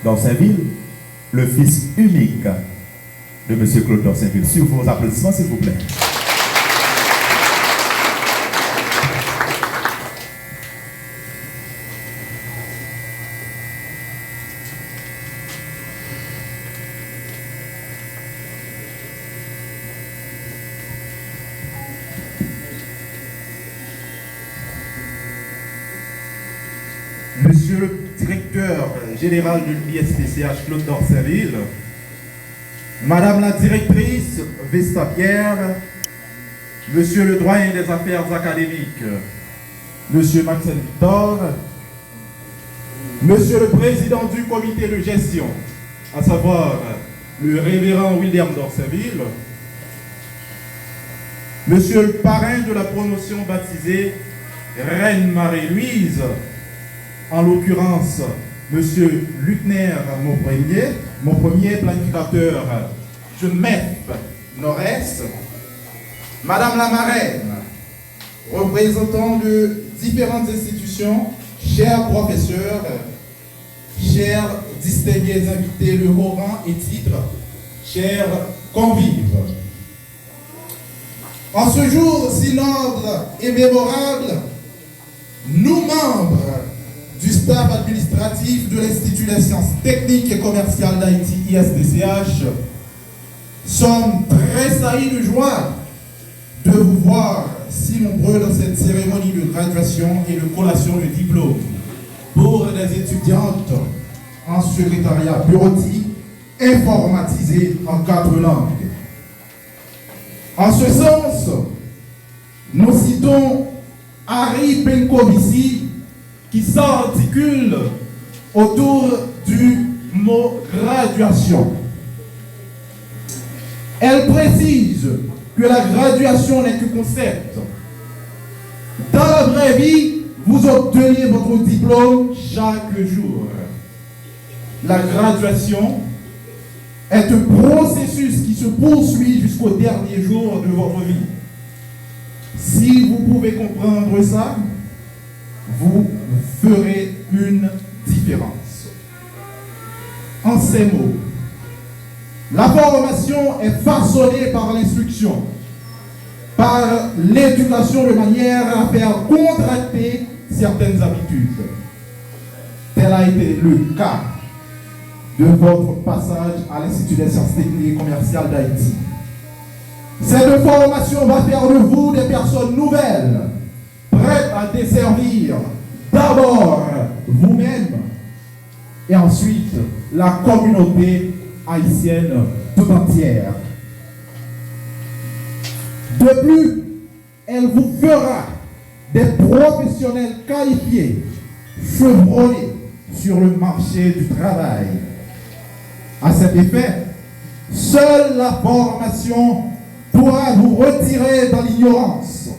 d'Orsainville, le fils unique de M. Claude d'Orsainville. Sur vos applaudissements, s'il vous plaît. Monsieur le directeur général de l'ISPCH Claude d'Orsainville, Madame la directrice Vesta Pierre, Monsieur le doyen des affaires académiques, Monsieur Maxime Victor, Monsieur le président du comité de gestion, à savoir le révérend William d'Orsainville, Monsieur le parrain de la promotion baptisée Reine Marie-Louise, en l'occurrence, M. Luckner, mon premier planificateur de MEF Nord-Est, Madame la marraine, représentants de différentes institutions, chers professeurs, chers distingués invités de haut rang et titre, chers convives. En ce jour si noble et mémorable, nous membres du staff administratif de l'Institut des sciences techniques et commerciales d'Haïti, ISPCH, sommes très saillis de joie de vous voir si nombreux dans cette cérémonie de graduation et de collation de diplôme pour des étudiantes en secrétariat bureautique informatisé en 4 langues. En ce sens, nous citons Harry Penkovici, qui s'articule autour du mot graduation. Elle précise que la graduation n'est que concept. Dans la vraie vie, vous obtenez votre diplôme chaque jour. La graduation est un processus qui se poursuit jusqu'au dernier jour de votre vie. Si vous pouvez comprendre ça, vous ferez une différence. En ces mots, la formation est façonnée par l'instruction, par l'éducation de manière à faire contracter certaines habitudes. Tel a été le cas de votre passage à l'Institut des sciences techniques et commerciales d'Haïti. Cette formation va faire de vous des personnes nouvelles, prêtes à desservir d'abord vous-même et ensuite la communauté haïtienne tout entière. De plus, elle vous fera des professionnels qualifiés, chevronnés sur le marché du travail. À cet effet, seule la formation pourra vous retirer dans l'ignorance.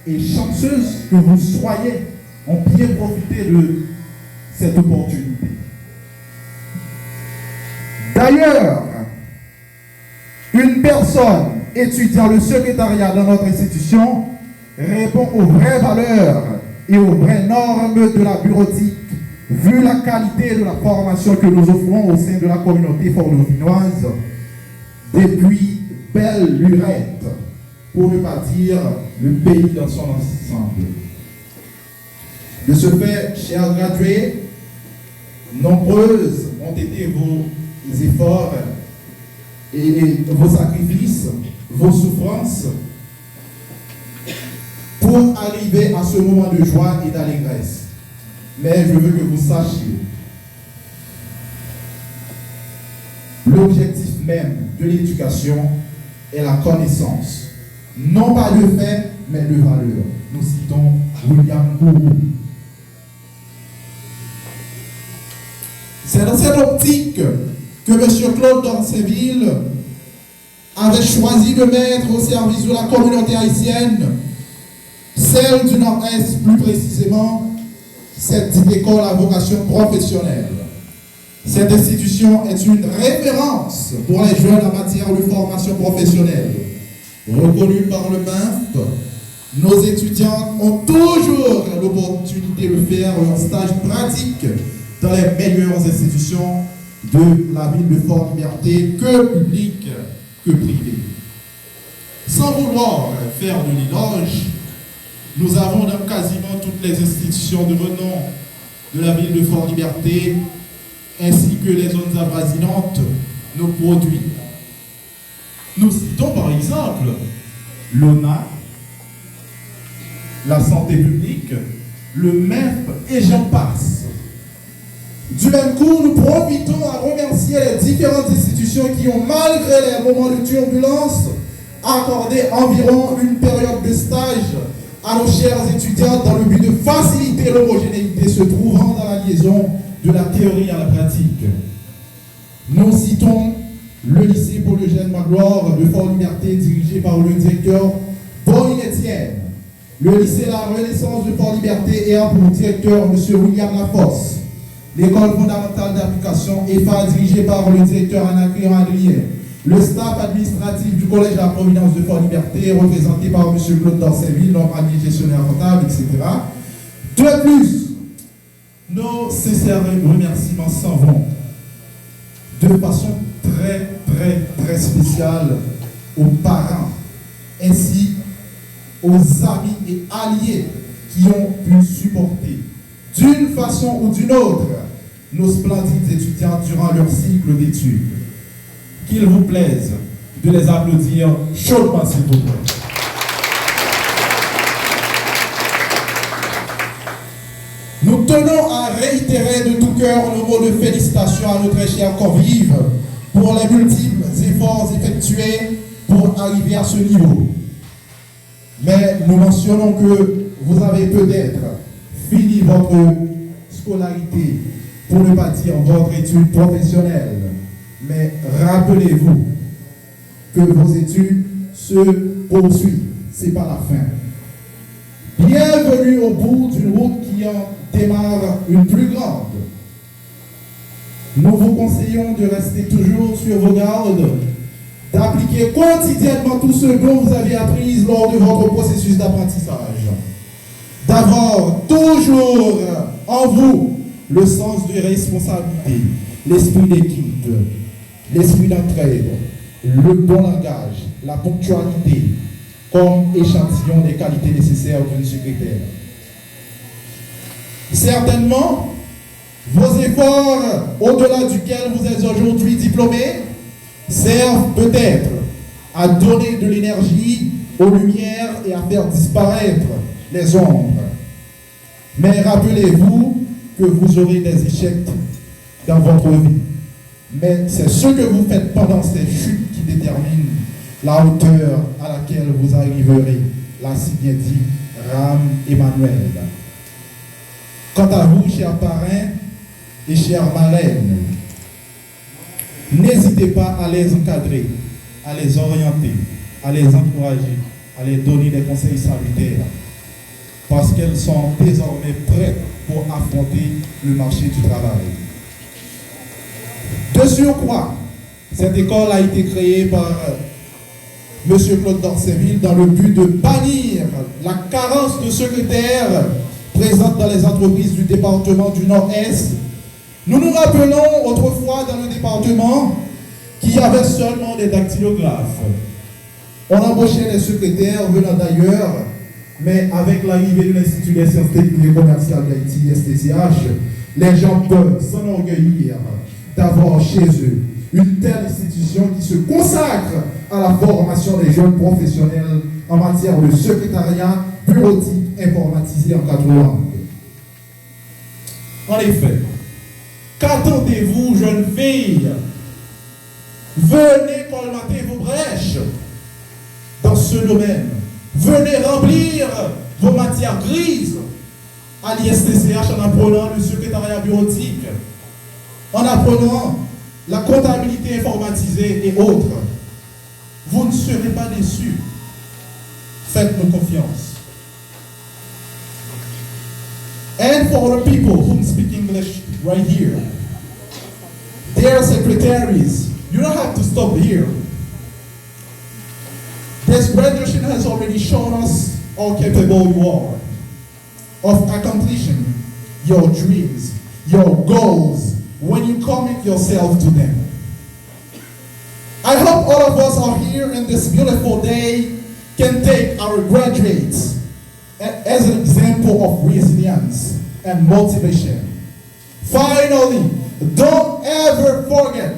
Et chanceuse que vous soyez, ont bien profité de cette opportunité. D'ailleurs, une personne étudiant le secrétariat dans notre institution répond aux vraies valeurs et aux vraies normes de la bureautique, vu la qualité de la formation que nous offrons au sein de la communauté fort-dauphinoise depuis belle lurette, pour ne pas dire le pays dans son ensemble. De ce fait, chers gradués, nombreuses ont été vos efforts et vos sacrifices, vos souffrances pour arriver à ce moment de joie et d'allégresse. Mais je veux que vous sachiez, l'objectif même de l'éducation est la connaissance. Non pas de fait, mais de valeur. Nous citons William Bourou. C'est dans cette optique que M. Claude d'Orsainville avait choisi de mettre au service de la communauté haïtienne, celle du Nord-Est plus précisément, cette école à vocation professionnelle. Cette institution est une référence pour les jeunes en matière de formation professionnelle. Reconnue par le MEF, nos étudiants ont toujours l'opportunité de faire leur stage pratique dans les meilleures institutions de la ville de Fort-Liberté, que publique que privé. Sans vouloir faire de l'éloge, nous avons dans quasiment toutes les institutions de renom de la ville de Fort-Liberté, ainsi que les zones avoisinantes, nos produits. Nous citons par exemple l'ONA, la santé publique, le MEF et j'en passe. Du même coup, nous profitons à remercier les différentes institutions qui ont, malgré les moments de turbulence, accordé environ une période de stage à nos chers étudiants dans le but de faciliter l'homogénéité se trouvant dans la liaison de la théorie à la pratique. Nous citons le lycée Paul Eugène Magloire de Fort-Liberté dirigé par le directeur Pauline Etienne. Le lycée La Renaissance de Fort-Liberté ayant pour directeur M. William Lafosse. L'école fondamentale d'application EFA dirigée par le directeur Anacléon Adrien. Le staff administratif du Collège de la Providence de Fort-Liberté représenté par M. Claude Dorceville, normal gestionnaire comptable, etc. De plus, nos sincères remerciements s'en vont de façon très spéciale aux parents ainsi aux amis et alliés qui ont pu supporter d'une façon ou d'une autre nos splendides étudiants durant leur cycle d'études. Qu'il vous plaise de les applaudir chaudement, s'il vous plaît. Nous tenons à réitérer de tout cœur nos mots de félicitations à nos très chers convives pour les multiples efforts effectués pour arriver à ce niveau. Mais nous mentionnons que vous avez peut-être fini votre scolarité, pour ne pas dire votre étude professionnelle. Mais rappelez-vous que vos études se poursuivent, ce n'est pas la fin. Bienvenue au bout d'une route qui en démarre une plus grande. Nous vous conseillons de rester toujours sur vos gardes, d'appliquer quotidiennement tout ce dont vous avez appris lors de votre processus d'apprentissage, d'avoir toujours en vous le sens de responsabilité, l'esprit d'équipe, l'esprit d'entraide, le bon langage, la ponctualité, comme échantillon des qualités nécessaires d'une secrétaire. Certainement, vos efforts, au-delà duquel vous êtes aujourd'hui diplômés, servent peut-être à donner de l'énergie aux lumières et à faire disparaître les ombres. Mais rappelez-vous que vous aurez des échecs dans votre vie. Mais c'est ce que vous faites pendant ces chutes qui déterminent la hauteur à laquelle vous arriverez, l'a si bien dit Ram Emmanuel. Quant à vous, chers parrains et chères marraines, n'hésitez pas à les encadrer, à les orienter, à les encourager, à les donner des conseils salutaires, parce qu'elles sont désormais prêtes pour affronter le marché du travail. De surcroît, cette école a été créée par M. Claude Dorceville dans le but de bannir la carence de secrétaires présente dans les entreprises du département du Nord-Est. Nous nous rappelons autrefois dans le département qu'il y avait seulement des dactylographes. On embauchait les secrétaires venant d'ailleurs, mais avec l'arrivée de l'Institut des sciences techniques et commerciales d'Haïti, STCH, les gens peuvent s'enorgueillir d'avoir chez eux une telle institution qui se consacre à la formation des jeunes professionnels en matière de secrétariat bureautique informatisé en 4 langues. En effet, qu'attendez-vous, jeunes filles? Venez colmater vos brèches dans ce domaine. Venez remplir vos matières grises à l'ISTCH en apprenant le secrétariat bureautique, en apprenant la comptabilité informatisée et autres. Vous ne serez pas déçus. Faites-nous confiance. And for the people who speak English right here, their secretaries, you don't have to stop here. This graduation has already shown us how capable you are of accomplishing your dreams, your goals, when you commit yourself to them. I hope all of us are here in this beautiful day can take our graduates as an example of resilience and motivation. Finally, don't ever forget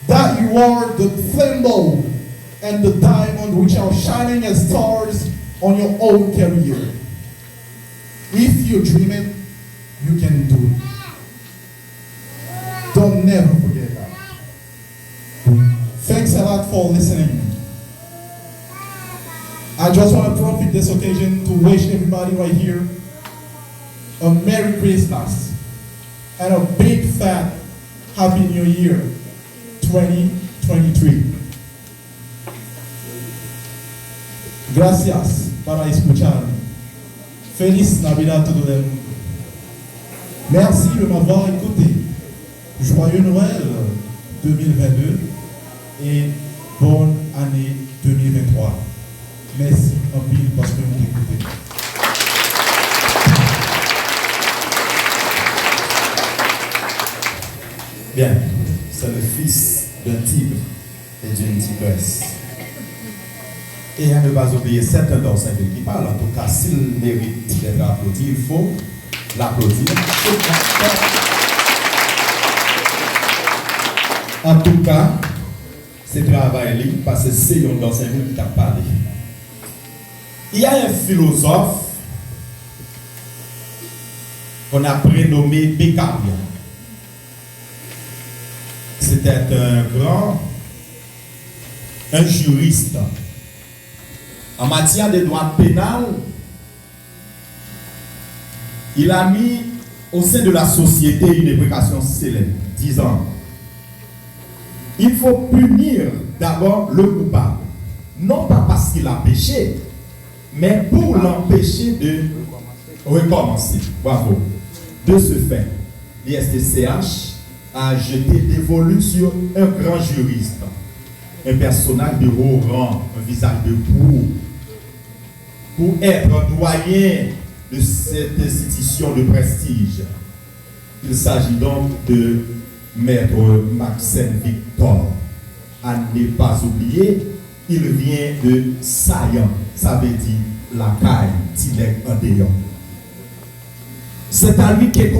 that you are the thimble and the diamond which are shining as stars on your own career. If you dream it, you can do it. Don't never forget that. Thanks a lot for listening. I just want to profit this occasion to wish everybody right here a Merry Christmas and a big fat Happy New Year 2023. Gracias para escuchar. Feliz Navidad todo el mundo. Merci de m'avoir écouté. Joyeux Noël 2022 et bonne année 2023. Merci en pile parce que vous m'écoutez. Bien, c'est le fils d'un tigre et d'une tigresse. Et à ne pas oublier, c'est un Dorsainville qui parle. En tout cas, s'il mérite d'être applaudi, il faut l'applaudir. En tout cas, c'est travail parce que c'est un Dorsainville qui t'a parlé. Il y a un philosophe qu'on a prénommé Beccaria. C'était un juriste. En matière de droit pénal, il a mis au sein de la société une imprécation célèbre, disant: il faut punir d'abord le coupable, non pas parce qu'il a péché, mais pour l'empêcher de recommencer. Bravo. De ce fait, l'ISTCH a jeté des volus sur un grand juriste, un personnage de haut rang, un visage de proue, pour être doyen de cette institution de prestige. Il s'agit donc de Maître Maxime Victor. À ne pas oublier, il vient de Saillant, ça veut dire la caille, Tilek Andéon. C'est à lui qu'est